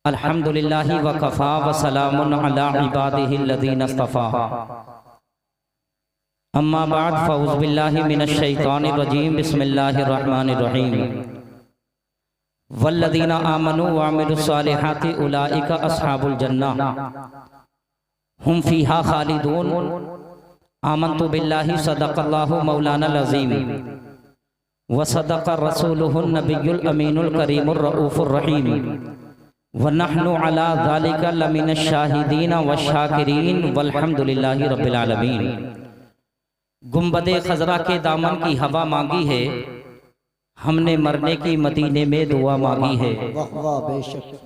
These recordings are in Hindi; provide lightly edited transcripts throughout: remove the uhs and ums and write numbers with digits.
अल्हम्दुलिल्लाहि व कफ़ा व सलामुन अला इबादिहिल्लज़ीना इस्तफ़ा। अम्मा बाद फ़ऊज़ु बिल्लाहि मिनश शैतानिर रजीम। बिस्मिल्लाहिर रहमानिर रहीम। वल्लज़ीना आमनू व अमिलुस सालिहाति उलाइका अस्हाबुल जन्नह हुम फ़ीहा खालिदून। आमन्तु बिल्लाहि सदक़ल्लाहु मौलानाल अज़ीम व सदक़ रसूलुहुन नबियुल अमीनुल करीमुर रऊफ़ुर रहीम व नहनु अला ज़ालिका लमिनश शाहिदीन व शाकिरीन वल्हम्दुलिल्लाहि रब्बिल आलमीन। गुंबदे खजरा के दामन की हवा मांगी है, हमने मरने की मदीने में दुआ मांगी है।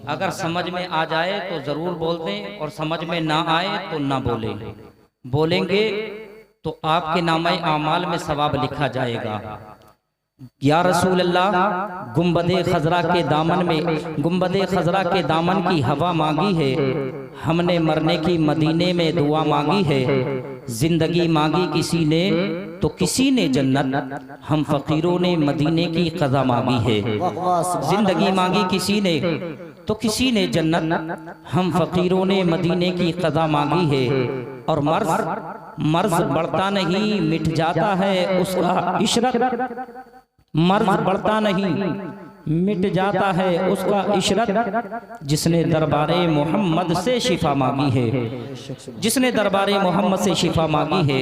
अगर समझ में आ जाए तो जरूर बोल दें और समझ में ना आए तो ना बोलें। बोलेंगे तो आपके नामे आमाल में सवाब लिखा जाएगा। या रसूल अल्लाह, गुंबदे खजरा के दामन में गुंबदे खजरा के दामन की हवा मांगी है, हमने मरने की मदीने में दुआ मांगी है। जिंदगी मांगी किसी ने तो किसी ने जन्नत, हम फकीरों ने मदीने की कज़ा मांगी है। जिंदगी मांगी किसी ने तो किसी ने जन्नत, हम फकीरों ने मदीने की कज़ा मांगी है। और मर्ज बढ़ता नहीं मिट जाता है उसका इशरत, मर्ज बढ़ता नहीं मिट जाता है उसका इशरत। जिसने दरबारे मोहम्मद से शिफा मांगी है, जिसने दरबारे मोहम्मद से शिफा मांगी है,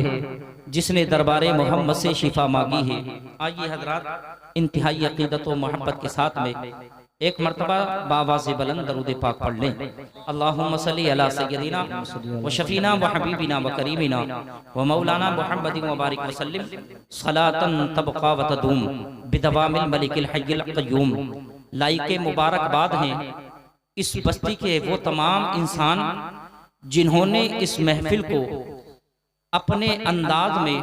जिसने दरबारे मोहम्मद से शिफा मांगी है। आइए हजरात, इंतहाई अकीदत व मोहब्बत के साथ में एक मरतबा बावाज़े बुलंद दरूद पाक पढ़ लें। अल्लाहुम्मा सल्ली अला सय्यदिना व शफीना व हबीबिना व करीमिना व मौलाना मुहम्मदिन व बारिक वसल्लिम सलातन तबका व तदूम बिदवामिल मलिकिल हय्यिल क़य्यूम। लाइके मुबारकबाद हैं इस बस्ती के वो तमाम इंसान जिन्होंने इस महफिल को अपने अंदाज में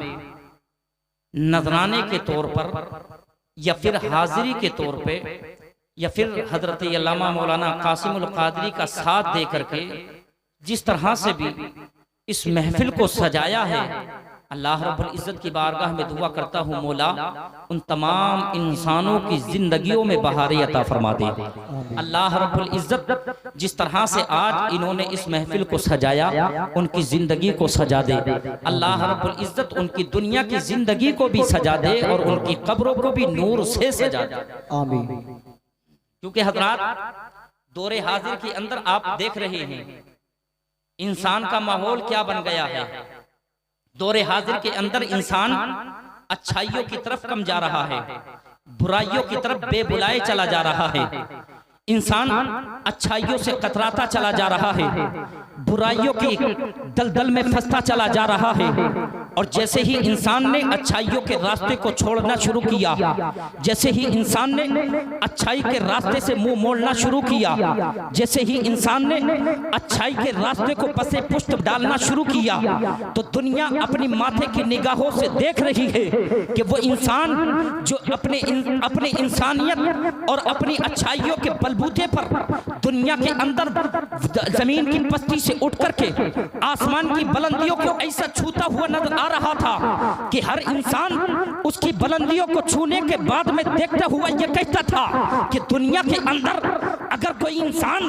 नजराने के तौर पर या फिर हाजिरी के तौर पे या फिर हजरत अल्लामा मौलाना कासिमुल कादरी का साथ दे करके जिस तरह से भी इस महफिल को सजाया है, अल्लाह रब्बुल इज्जत की बारगाह में दुआ करता हूँ मौला उन तमाम इंसानों की जिंदगियों में बहारें अता फरमा दे। अल्लाह रब्बुल इज्जत जिस तरह से आज इन्होंने इस महफिल को सजाया, उनकी जिंदगी को सजा दे। अल्लाह रब्बुल इज्जत उनकी दुनिया की जिंदगी को भी सजा दे और उनकी कब्रों को भी नूर से सजा दे। आमीन। क्योंकि हजरात, दौरे हाजिर के अंदर आप देख रहे हैं इंसान का माहौल क्या बन गया है। दौरे हाजिर के अंदर इंसान अच्छाइयों की तरफ कम जा रहा है, बुराइयों की तरफ बेबुलाए चला जा रहा है। इंसान अच्छाइयों से कतराता चला जा रहा है, बुराइयों की दलदल में फंसता चला जा रहा है। और जैसे ही इंसान ने अच्छाइयों के रास्ते को छोड़ना शुरू किया, जैसे ही इंसान ने अच्छाई के रास्ते से मुंह मोड़ना शुरू किया, जैसे ही इंसान ने अच्छाई के रास्ते को पसे पुष्ट डालना शुरू किया, तो दुनिया अपनी माथे की निगाहों से देख रही है कि वो इंसान जो अपने इंसानियत और अपनी अच्छाइयों के बलबूते पर दुनिया के अंदर जमीन की पस्ती से उठ करके आसमान की बुलंदियों को ऐसा छूता हुआ नजर आ रहा था कि हर इंसान उसकी बुलंदियों को छूने के बाद में देखता हुआ यह कहता था कि दुनिया के अंदर अगर कोई इंसान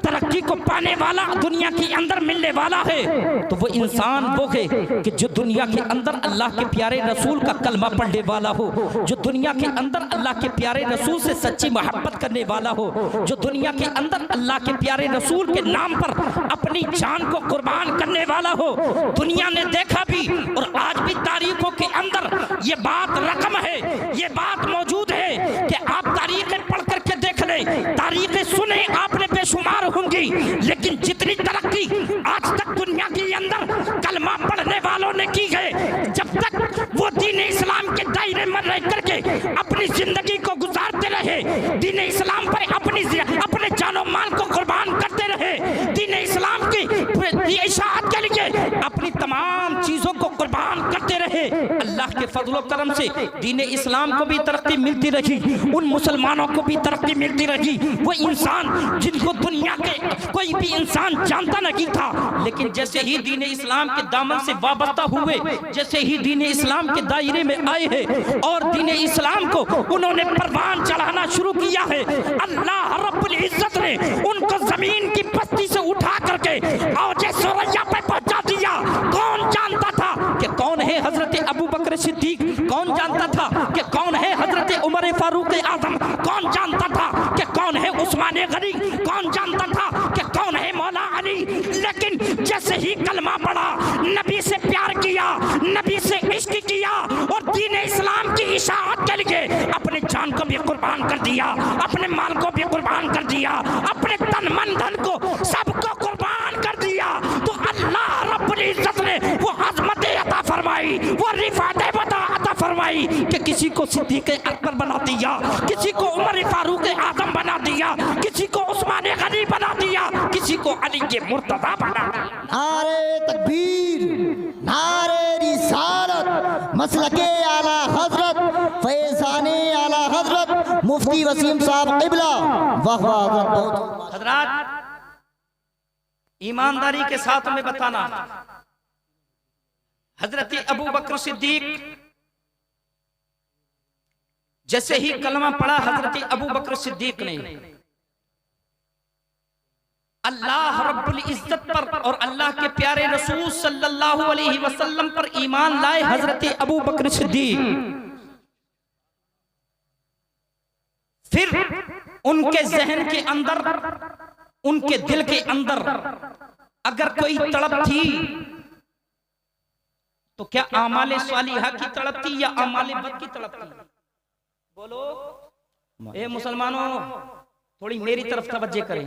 तरक्की को पाने वाला दुनिया के अंदर मिलने वाला है तो वो इंसान वो है कि जो दुनिया के अंदर अल्लाह के प्यारे रसूल का कलमा पढ़ने वाला हो, जो दुनिया के अंदर अल्लाह के प्यारे रसूल से सच्ची मोहब्बत करने वाला हो, जो दुनिया के अंदर अल्लाह के प्यारे रसूल के नाम पर अपनी जान को कुर्बान करने वाला हो। दुनिया ने देखा भी और आज भी तारीखों के अंदर ये बात रकम है, ये बात मौजूद है कि आप तारीखें पढ़ करके देख ले, तारीखें सुने आपने बेशुमार होंगी, लेकिन जितनी तरक्की आज तक दुनिया के अंदर कलमा पढ़ने वालों ने की है, जब तक वो दीन इस्लाम के दायरे में रह करके अपनी जिंदगी को गुजारते रहे, दीन इस्लाम पर अपने जानो माल को कुर्बान करते रहे, दीन इस्लाम की इशाअत के लिए अपनी तमाम चीजों को कुर्बान करते रहे, अल्लाह के फजलो करम से दीन इस्लाम को भी तरक्की मिलती रही, उन मुसलमानों को भी तरक्की मिलती रही। वो इंसान जिनको दुनिया के कोई भी इंसान जानता नहीं था। लेकिन जैसे ही दीन इस्लाम के दामन से वाबस्ता हुए, जैसे ही दीन इस्लाम के दायरे में आए हैं और दीन इस्लाम को उन्होंने परवान चढ़ाना शुरू किया है, अल्लाह रब्बुल इज्जत ने उनको जमीन की बस्ती से उठा करके और सुरैया पे पहुंचा दिया। कौन जानता था कि कौन है हजरत अबू बकर सिद्दीक? कौन जानता था कि कौन है हजरत उमर फारूक आजम? कौन जानता था कि कौन है उस्मान गनी? कौन जानता था कि कौन है मौला अली? लेकिन जैसे ही कलमा पढ़ा, नबी से प्यार किया, नबी से इश्क किया और दीन इस्लाम की इशाअत के लिए अपने जान को भी कुर्बान कर दिया, अपने माल को भी कुर्बान कर दिया, अपने तन मन धन को सबको कुर्बान कर दिया, तो अल्लाह रब्बुल इज्जत ने वो अज़मत अता फरमाई, वो रिफ़ात अता फरमाई कि किसी को सिद्दीक़ अकबर बना दिया, किसी को उमर फारूक आज़म बना दिया, किसी को उस्मान गनी बना दिया, किसी को अली के मुर्तज़ा बना दिया। नारे तकबीर, नारे रिसालत, मसलके आला हजरत, फैज़ाने आला हजरत मुफ्ती वसीम साहब क़िबला। वाह वाह हजरत। हजरात, ईमानदारी के साथ में बताना, हजरत अबू बकर सिद्दीक जैसे ही कलमा पढ़ा, हजरत अबू बकर सिद्दीक ने अल्लाह रब्बुल इज्जत पर और अल्लाह के प्यारे रसूल सल्लल्लाहु अलैहि वसल्लम पर ईमान लाए। हजरत अबू बकर सिद्दीक फिर उनके जहन के अंदर, उनके दिल के अंदर अगर कोई तड़प थी तो क्या आमाले सालिहा की तड़प थी या आमाले बद की तड़प थी? बोलो ए मुसलमानों, थोड़ी मेरी तरफ तवज्जो करें,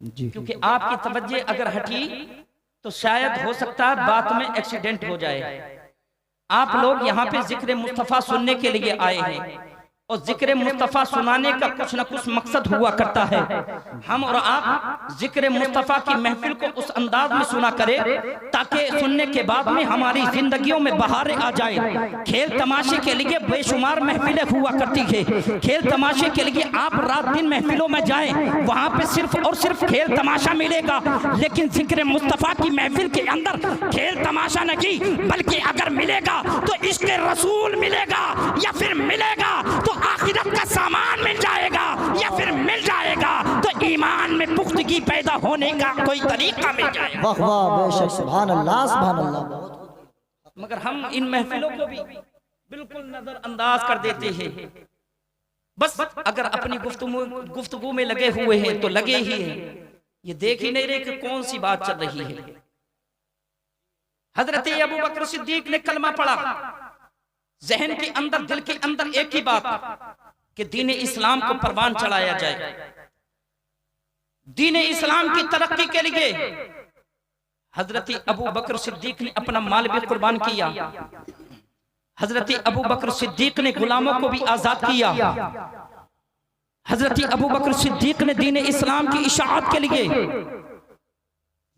क्योंकि आपकी तवज्जो अगर हटी तो शायद हो सकता है बात में एक्सीडेंट हो जाए। आप लोग यहाँ पे जिक्र मुस्तफा सुनने के लिए आए हैं और जिक्र मुस्तफा सुनाने का कुछ न कुछ मकसद हुआ करता है। हम और आप जिक्र मुस्तफा की महफिल को उस अंदाज में सुना करें ताकि सुनने के बाद में हमारी जिंदगियों में बहारें आ जाए। खेल तमाशे के लिए बेशुमार महफिलें हुआ करती है, खेल तमाशे के लिए आप रात दिन महफिलों में जाएं, वहां पे सिर्फ और सिर्फ खेल तमाशा मिलेगा। लेकिन जिक्र मुस्तफा की महफिल के अंदर खेल तमाशा नहीं, बल्कि अगर मिलेगा तो इश्क रसूल मिलेगा, या फिर मिलेगा तो आखिरत का सामान मिल जाएगा, या फिर मिल जाएगा तो ईमान में पुख्तगी पैदा होने का कोई तरीका मिल जाएगा। वाह वाह, बेशक, सुभान अल्लाह सुभान अल्लाह। मगर हम इन महफिलों को भी बिल्कुल नजरअंदाज कर देते हैं। बस अगर अपनी गुफ्तगू में लगे हुए हैं तो लगे ही हैं, ये देख ही नहीं रहे कि कौन सी बात चल रही है। हजरत अबू बकर सिद्दीक ने कलमा पढ़ा, जहन के अंदर, दिल के अंदर एक ही बात कि दीन इस्लाम को परवान चढ़ाया जाए। दीन इस्लाम की तरक्की के लिए हजरत अबू बकर सिद्दीक ने अपना माल भी कुर्बान किया। हजरत अबू बकर सिद्दीक ने गुलामों को भी आजाद किया। हजरत अबू बकर सिद्दीक ने दीन इस्लाम की इशाअत के लिए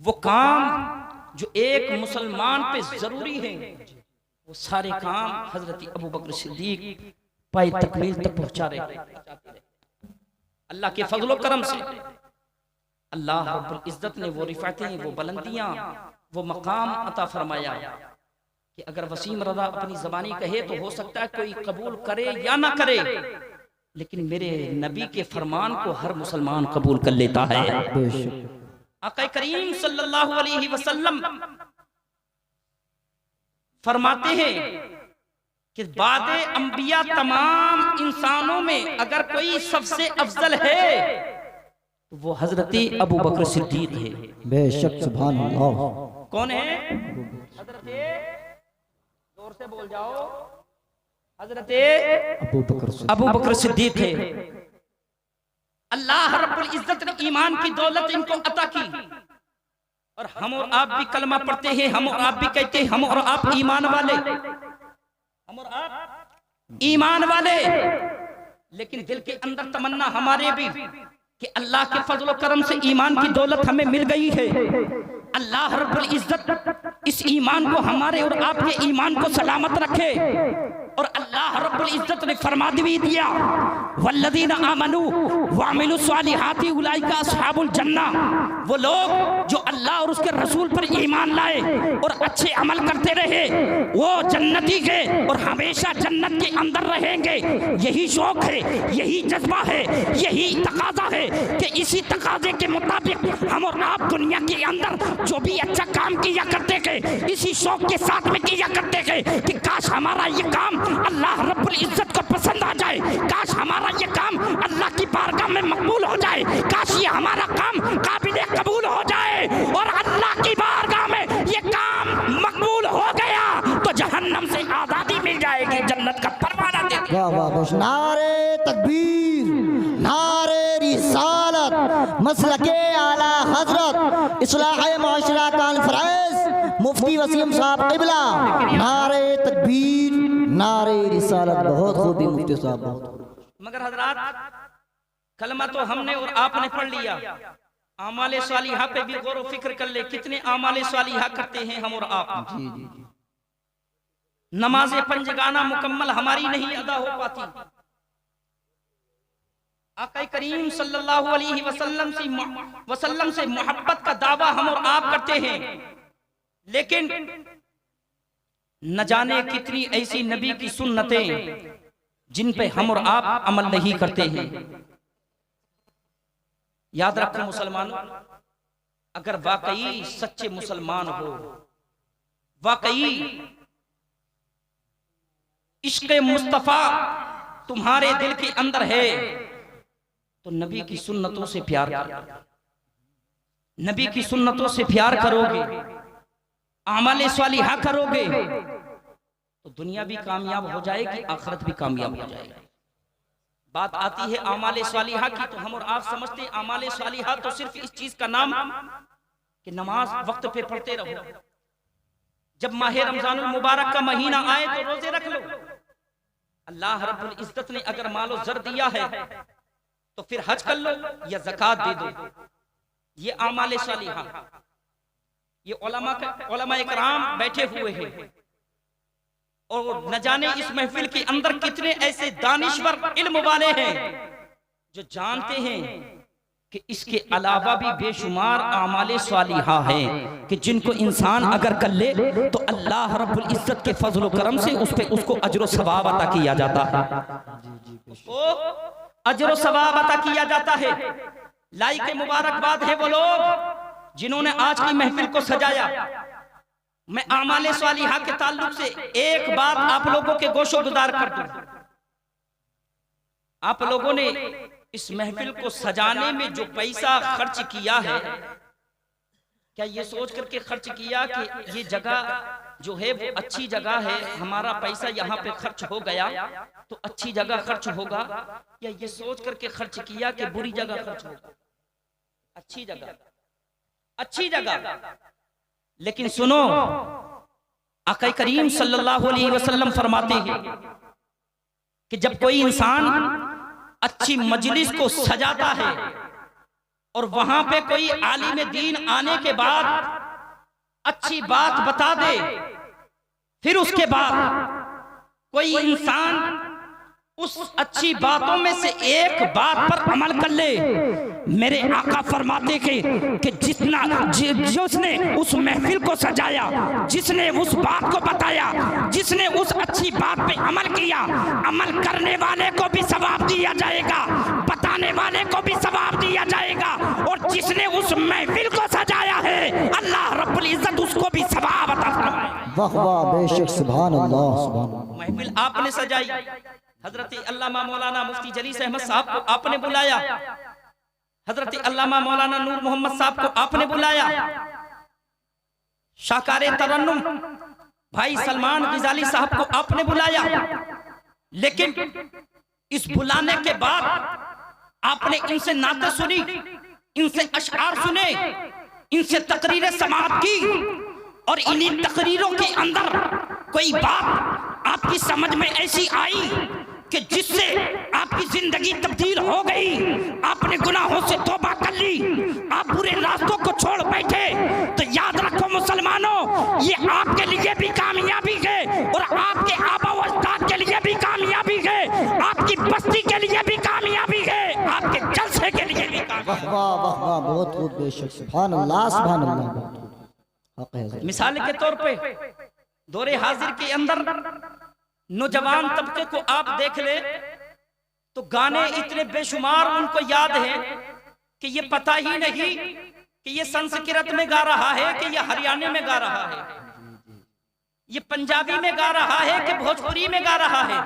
वो काम जो एक मुसलमान पे जरूरी है, वो सारे काम हजरत अबू बकर सिद्दीक पाए तकमील तक पहुंचा रहे। अल्लाह के फजलो करम से अल्लाह रब्बुल इज्जत ने वो रिफातें, वो बुलंदियां, वो मकाम अता फरमाया कि अगर वसीम रज़ा अपनी ज़बानी कहे तो हो सकता है कोई कबूल करे या ना करे, लेकिन मेरे नबी के फरमान को हर मुसलमान कबूल कर लेता है। आका करीम सल्लल्लाहु अलैहि वसल्लम फरमाते हैं कि बादे अंबिया तमाम इंसानों में अगर कोई सबसे अफजल है तो वो हजरत अबू बकर सिद्दीक है। बेशक, सुभान अल्लाह। कौन है? हजरत, जोर से बोल जाओ, हजरत अबू बकर सिद्दीक है। अल्लाह रब्बुल इज्जत ने ईमान की दौलत इनको अता की, और हम और आप भी कलमा पढ़ते हैं, हम और आप भी कहते हैं हम और आप ईमान वाले, हम और आप ईमान वाले, लेकिन दिल के अंदर तमन्ना हमारे भी कि अल्लाह के फजल करम से ईमान की दौलत हमें मिल गई है। अल्लाह रब्बुल इज्जत इस ईमान को, हमारे और आपके ईमान को सलामत रखे। और अल्लाह रब्बुल इज्जत ने फरमा भी दिया, वल्लदीना आमनू वामिलु स्वालिहाति उलाइका अस्हाबुल जन्ना। वो लोग जो अल्लाह और उसके रसूल पर ईमान लाए और अच्छे अमल करते रहे, वो जन्नती के और हमेशा जन्नत के अंदर रहेंगे। यही शौक है, यही जज्बा है, यही तकाजा है कि इसी तकाजे के मुताबिक हम और आप दुनिया के अंदर जो भी अच्छा काम किया करते थे, इसी शौक के साथ में किया करते थे कि काश हमारा ये काम अल्लाह रब्बुल इज्जत को पसंद आ जाए, काश हमारा ये काम अल्लाह की बारगाह में मकबूल हो जाए, काश ये हमारा काम काबिल कबूल हो जाए। और अल्लाह की बारगाह में ये काम मकबूल हो गया तो जहन्नम से आजादी मिल जाएगी, जन्नत का परवाना दे दिया। वाह वाह वाह, नारे तकबीर, नारे रिसालत, मसलके आला हजरत इस्लाह माशरा कॉन्फ्रेंस मुफ्ती वसीम साहब क़िबला, नारे तकबीर, नारे रिसालत। बहुत खूबी मुफ्ती साहब, बहुत। मगर हजरात, कलमा तो हमने और आपने पढ़ लिया, आमाले सालिहा पे भी गौर व फिक्र कर ले, कितने आमाले सालिहा करते हैं हम और आप। जी जी जी। नमाज़े पंजगाना मुकम्मल हमारी नहीं अदा हो पाती। आका करीम सल्लल्लाहु अलैहि वसल्लम से मोहब्बत का दावा हम और आप करते हैं, लेकिन न जाने कितनी ऐसी नबी की सुन्नतें जिन पे हम और आप अमल नहीं करते हैं। याद रखो मुसलमानों, अगर वाकई सच्चे मुसलमान हो, वाकई इश्क़ मुस्तफा तुम्हारे दिल के अंदर है, तो नबी की सुन्नतों से प्यार करो, नबी की सुन्नतों से प्यार करोगे, आमाले सालिहा करोगे, तो दुनिया भी कामयाब हो जाएगी, आखिरत भी कामयाब हो जाएगी। बात आती है आमाले सालिहा की, तो हम और आप समझते हैं आमाले सालिहा तो सिर्फ इस चीज का नाम कि नमाज वक्त पे पढ़ते रहो, जब माह रमजानुल मुबारक का महीना आए तो रोजे रख लो। अल्लाह रब्बुल इज्जत ने अगर मालो जर दिया है तो फिर हज कर लो या ज़कात दे दो, ये आमाले सालिहा। ये उलमा इकराम बैठे हुए हैं और न जाने इस महफिल के अंदर कितने ऐसे दानिश्वर इल्म वाले हैं जो जानते हैं कि इसके अलावा भी बेशुमार आमाले सालिहा हैं कि जिनको इंसान अगर कर ले तो अल्लाह रब्बुल इज्जत के फजल करम से उस पे उसको अजर सवाब अता किया जाता है, उसको अजर सवाब अता किया जाता है। लाई के मुबारकबाद है वो लोग जिन्होंने आज की महफिल को सजाया। मैं आमाले सालिहा के ताल्लुक से एक बात आप लोगों के गोशो गुजार कर दूं। आप लोगों ने इस महफिल को सजाने में जो पैसा खर्च किया है, क्या ये सोच करके खर्च किया कि ये जगह जो है वो अच्छी जगह है, हमारा पैसा यहाँ पे खर्च हो गया तो अच्छी जगह खर्च होगा, या ये सोच करके खर्च किया कि बुरी जगह खर्च होगा? अच्छी जगह, अच्छी जगह। लेकिन सुनो, आका करीम सल्लल्लाहु अलैहि वसल्लम फरमाते हैं कि जब कोई इंसान अच्छी मजलिस को सजाता है और वहां पे कोई आलिम दीन आने के बाद अच्छी बात बता दे, फिर उसके बाद कोई इंसान उस अच्छी बातों में से एक बात पर अमल कर ले, मेरे आका फरमाते कि जिसने उस महफिल को सजाया, जिसने उस बात को बताया, जिसने उस अच्छी बात पे अमल किया, अमल करने वाले को भी सवाब दिया जाएगा, बताने वाले को भी सवाब दिया जाएगा, और जिसने उस महफिल को सजाया है अल्लाह रब्बुल इज्जत उसको भी सवाब अता फरमाएगा। वाह वाह, बेशक, सुभान अल्लाह, सुभान अल्लाह। महफिल आपने सजाई, हजरत अल्लामा मौलाना मुफ्ती जलीस अहमद साहब को आपने बुलाया, हजरत अल्लामा मौलाना नूर मोहम्मद साहब को आपने बुलाया, शाकारे तरन्नुम भाई सलमान गिजाली साहब को आपने बुलाया, लेकिन इस बुलाने के बाद आपने इनसे नाते सुनी, इनसे अशआर सुने, इनसे तकरीरें समाअत की, और इन्हीं तकरीरों के अंदर कोई बात आपकी समझ में ऐसी आई कि जिससे आपकी जिंदगी तब्दील हो गई, आपने गुनाहों से तौबा कर ली, आप बुरे रास्तों को छोड़ बैठे, तो याद रखो मुसलमानों, ये खूब बेशक सुभान अल्लाह सुभान अल्लाह। हक है हज़रत। मिसाल के तौर पे दौरे हाजिर के अंदर नौजवान तबके को आप देख ले तो गाने इतने बेशुमार उनको याद है कि ये पता ही नहीं कि ये संस्कृत में गा रहा है कि ये हरियाणा में गा रहा है, ये पंजाबी में गा रहा है कि भोजपुरी में गा रहा है,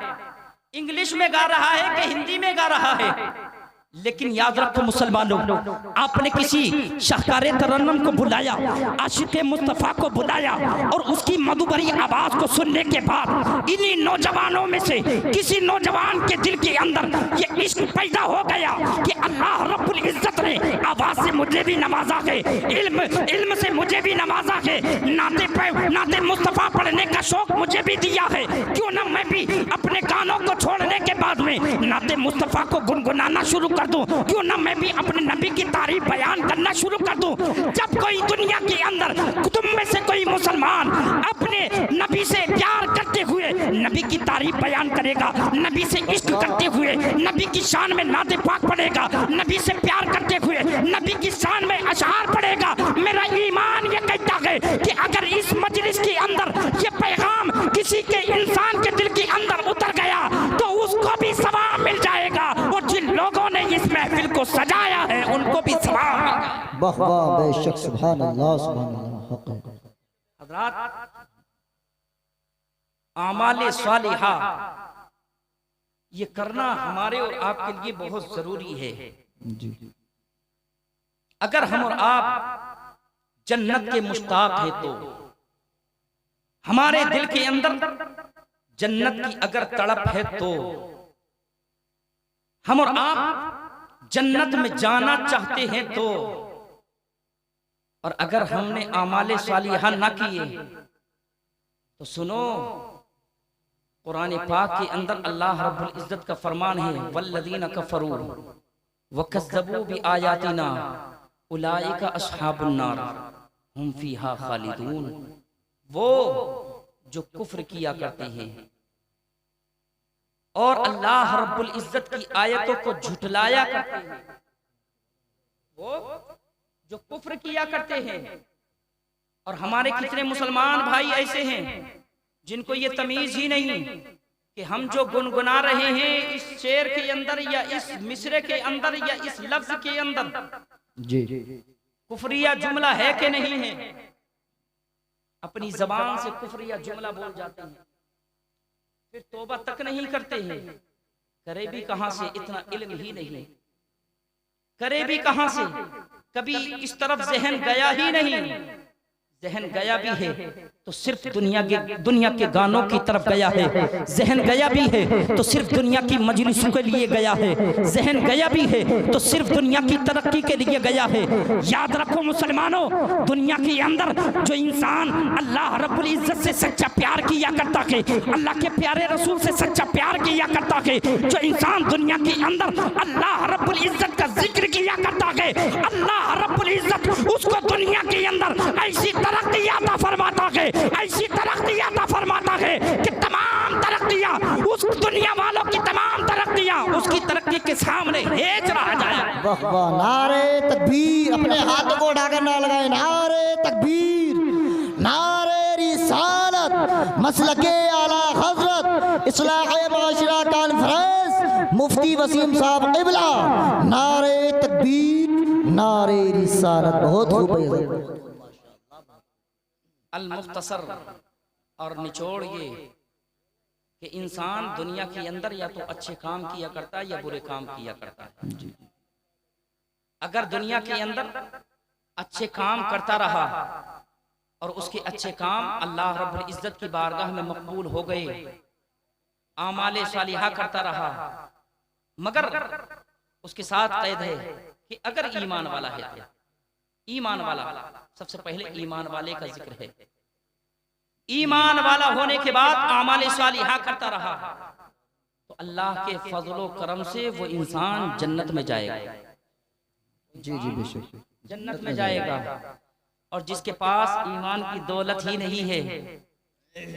इंग्लिश में गा रहा है कि हिंदी में गा रहा है। लेकिन याद रखो मुसलमानों, आपने किसी शाहकारे तरन्नुम को बुलाया, आशिक़े मुस्तफ़ा को बुलाया और उसकी मधुबरी आवाज को सुनने के बाद इन्हीं नौजवानों में से किसी नौजवान के दिल के अंदर ये इश्क पैदा हो गया कि अल्लाह रब्बुल इज्जत ने आवाज से मुझे भी नवाजा है, इल्म से मुझे भी नवाजा है, नाते मुस्तफ़ा पढ़ने का शौक मुझे भी दिया है, क्यों ना मैं भी अपने गानों को छोड़ने के बाद में नाते मुस्तफ़ा को गुनगुनाना शुरू कर दूं, क्यों ना मैं भी अपने नबी की तारीफ बयान करना शुरू कर दूं। जब कोई दुनिया के अंदर तुम में से कोई मुसलमान अपने नबी से प्यार करते हुए नबी की तारीफ बयान करेगा, नबी से इश्क करते हुए नबी की शान में नाते पाक पढ़ेगा, नबी से प्यार करते हुए नबी की शान में अशआर पढ़ेगा, मेरा ईमान ये कहता है कि अगर इस मजलिस के अंदर ये पैगाम किसी के इंसान के दिल के अंदर उतर गया तो उसको भी सवाब मिल जाएगा और जिन लोगों ने इस महफिल को सजाया है उनको भी सवाब मिलेगा। वाह वाह बेशक सुभान अल्लाह सुभान अल्लाह। हक है हज़रात, आमाले सालिहा ये करना हमारे और आपके लिए बहुत जरूरी है। जी। अगर हम और आप जन्नत के मुश्ताक है तो हमारे दिल के अंदर जन्नत की अगर तड़प है तो हम और आप जन्नत में जाना चाहते हैं तो, और अगर हमने आमाले सालिहा ना किए तो सुनो, कुरान पाक के अंदर अल्लाह रब्बुल इज्जत का फरमान है, वल्लज़ीना कफरू वकज़्ज़बू बिआयातिना उलाइका अस्हाबुन नार हुम फीहा खालिदून। वो जो कुफ्र किया करते हैं और अल्लाह रब्बुल इज्जत की आयतों को झुठलाया करते हैं, वो जो कुफ्र किया करते हैं। और हमारे कितने मुसलमान भाई ऐसे हैं जिनको ये तमीज ही नहीं कि हम जो गुनगुना रहे हैं इस शेर के अंदर या इस मिसरे के अंदर या इस लफ्ज के अंदर जी कुफरिया जुमला है कि नहीं है। अपनी जबान से कुफरिया जुमला बोल जाते हैं, फिर तौबा तक नहीं करते हैं। करे भी कहां से, इतना इल्म ही नहीं, करे भी कहां से, कभी इस तरफ जहन गया ही नहीं। जहन गया भी है तो सिर्फ दुनिया के गानों की तरफ गया है, जहन गया भी है तो सिर्फ दुनिया की मजलिसों के लिए गया है, जहन गया भी है तो सिर्फ दुनिया की तरक्की के लिए गया है। याद रखो मुसलमानों, दुनिया के अंदर जो इंसान अल्लाह रब्बुल इज्जत से सच्चा प्यार किया करता है, अल्लाह के प्यारे रसूल से सच्चा प्यार किया करता है, जो इंसान दुनिया के अंदर अल्लाह रब्बुल इज्जत का जिक्र किया करता है, अल्लाह रब्बुल इज्जत उसको दुनिया के अंदर ऐसी तरक्की अता फरमाता है, ऐसी तरक्की अता फरमाता है कि तमाम तरक्कियां उस दुनिया वालों की तमाम तरक्कियां उसकी तरक्की के सामने हेज रह जाए। वाह वाह, नारे तकबीर, अपने हाथों को उठाकर ना लगाए, नारे तकबीर, नारे रिसालत, मसलके आला हजरत इस्लाह माशरा कॉन्फ्रेंस मुफ्ती वसीम साहब क़िबला, नारे तकबीर, नारे रिसालत। बहुत खूब है। अल मुख्तसर और निचोड़ ये कि इंसान दुनिया के अंदर या तो अच्छे काम किया करता है या बुरे काम किया करता है। अगर दुनिया के अंदर अच्छे काम करता रहा और उसके अच्छे काम अल्लाह रब्बुल इज्जत की बारगाह में मकबूल हो गए, आमाले सालिहा करता रहा, मगर उसके साथ कैद है कि अगर ईमान वाला है, ईमान वाला, सबसे पहले ईमान वाले का जिक्र है, ईमान वाला होने के बाद आमाले सालिहा करता रहा तो अल्लाह के फजलो करम से वो इंसान जन्नत में जाएगा। जी जी बेशक जन्नत में जाएगा। और जिसके पास ईमान की दौलत ही नहीं है,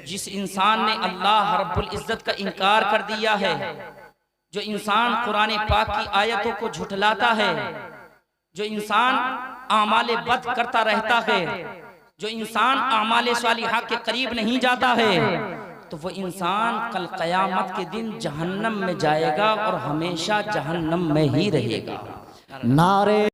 जिस इंसान ने अल्लाह रब्बुल इज्जत का इनकार कर दिया है, जो इंसान कुरान पाक की आयतों को झुठलाता है, जो इंसान आमाले बद करता रहता है, जो इंसान आमाले सालिहा के करीब नहीं जाता है, तो वो इंसान कल क़यामत के दिन जहन्नम में जाएगा और हमेशा जहन्नम में ही रहेगा। नारे